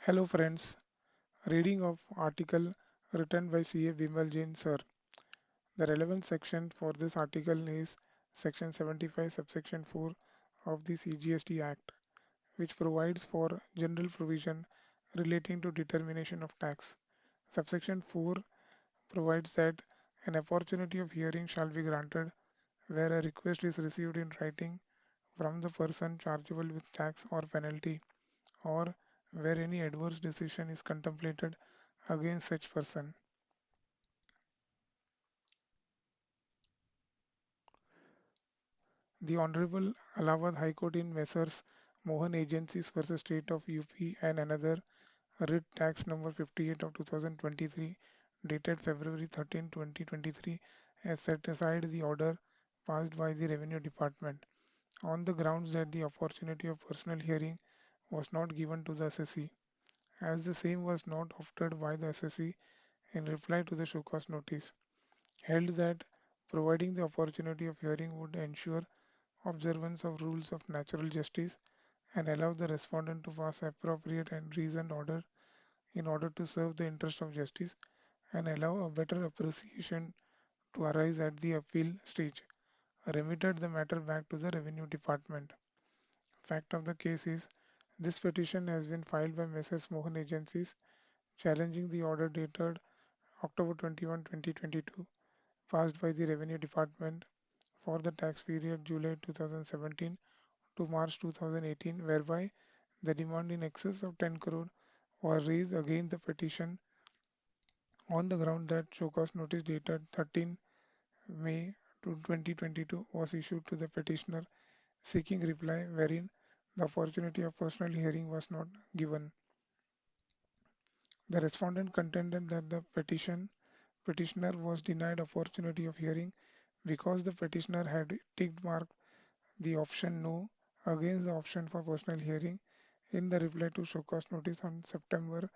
Hello friends, reading of article written by CA Bimal Jain Sir. The relevant section for this article is section 75 subsection 4 of the CGST Act, which provides for general provision relating to determination of tax. Subsection 4 provides that an opportunity of hearing shall be granted where a request is received in writing from the person chargeable with tax or penalty, or where any adverse decision is contemplated against such person. The Honorable Allahabad High Court in Messrs. Mohan Agencies versus State of UP and another, writ tax number 58 of 2023, dated February 13, 2023, has set aside the order passed by the Revenue Department on the grounds that the opportunity of personal hearing was not given to the assessee, as the same was not opted by the assessee in reply to the show cause notice, held that providing the opportunity of hearing would ensure observance of rules of natural justice and allow the respondent to pass appropriate and reasoned order in order to serve the interest of justice and allow a better appreciation to arise at the appeal stage, remitted the matter back to the Revenue Department. Fact of the case is, this petition has been filed by Messrs. Mohan Agencies challenging the order dated October 21, 2022, passed by the Revenue Department for the tax period July 2017 to March 2018, whereby the demand in excess of 10 crore was raised against the petition on the ground that show cause notice dated 13 May 2022 was issued to the petitioner seeking reply, wherein the opportunity of personal hearing was not given. The respondent contended that the petitioner was denied opportunity of hearing because the petitioner had ticked mark the option no against the option for personal hearing in the reply to show cause notice on September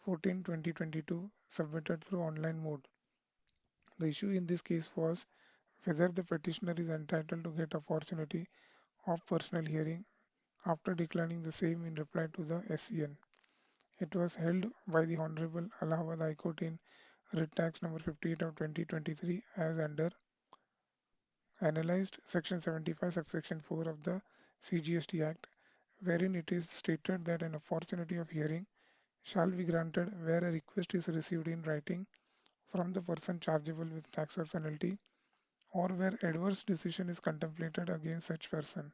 14, 2022, submitted through online mode. The issue in this case was whether the petitioner is entitled to get opportunity of personal hearing after declining the same in reply to the SCN. It was held by the Honorable Allahabad High Court in Writ Tax number 58 of 2023 as under analyzed section 75 subsection 4 of the CGST Act, wherein it is stated that an opportunity of hearing shall be granted where a request is received in writing from the person chargeable with tax or penalty, or where adverse decision is contemplated against such person.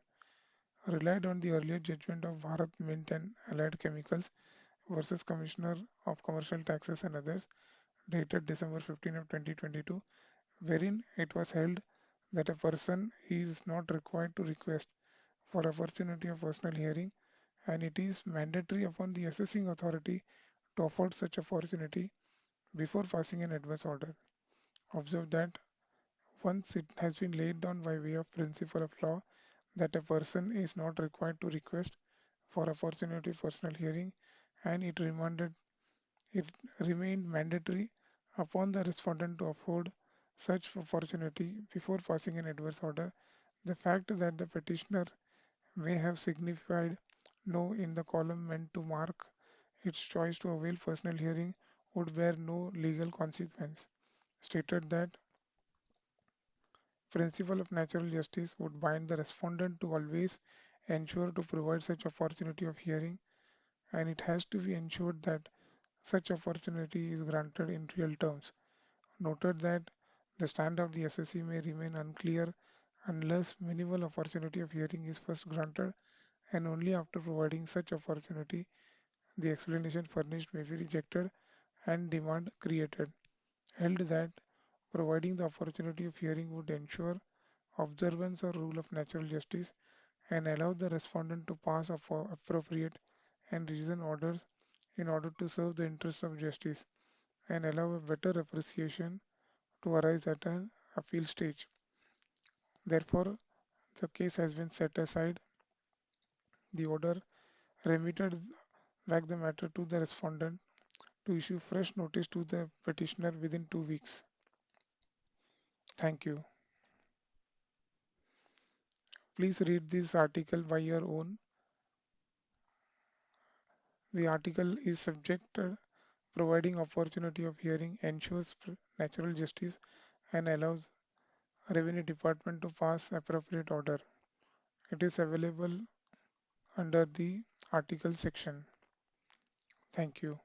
Relied on the earlier judgment of Bharat Mint and Allied Chemicals versus Commissioner of Commercial Taxes and others, dated December 15 of 2022, wherein it was held that a person is not required to request for opportunity of personal hearing, and it is mandatory upon the assessing authority to afford such opportunity before passing an adverse order. Observe that once it has been laid down by way of principle of law that a person is not required to request for opportunity of personal hearing, and it remained mandatory upon the respondent to afford such opportunity before passing an adverse order. The fact that the petitioner may have signified no in the column meant to mark its choice to avail personal hearing would bear no legal consequence. Stated that principle of natural justice would bind the respondent to always ensure to provide such opportunity of hearing, and it has to be ensured that such opportunity is granted in real terms. Noted that the stand of the SSC may remain unclear unless minimal opportunity of hearing is first granted, and only after providing such opportunity the explanation furnished may be rejected and demand created. Held that providing the opportunity of hearing would ensure observance of rule of natural justice and allow the respondent to pass appropriate and reasoned orders in order to serve the interests of justice and allow a better appreciation to arise at an appeal stage. Therefore, the case has been set aside. The order remitted back the matter to the respondent to issue fresh notice to the petitioner within 2 weeks. Thank you. Please read this article by your own. The article is subject providing opportunity of hearing, ensures natural justice, and allows Revenue Department to pass appropriate order. It is available under the article section. Thank you.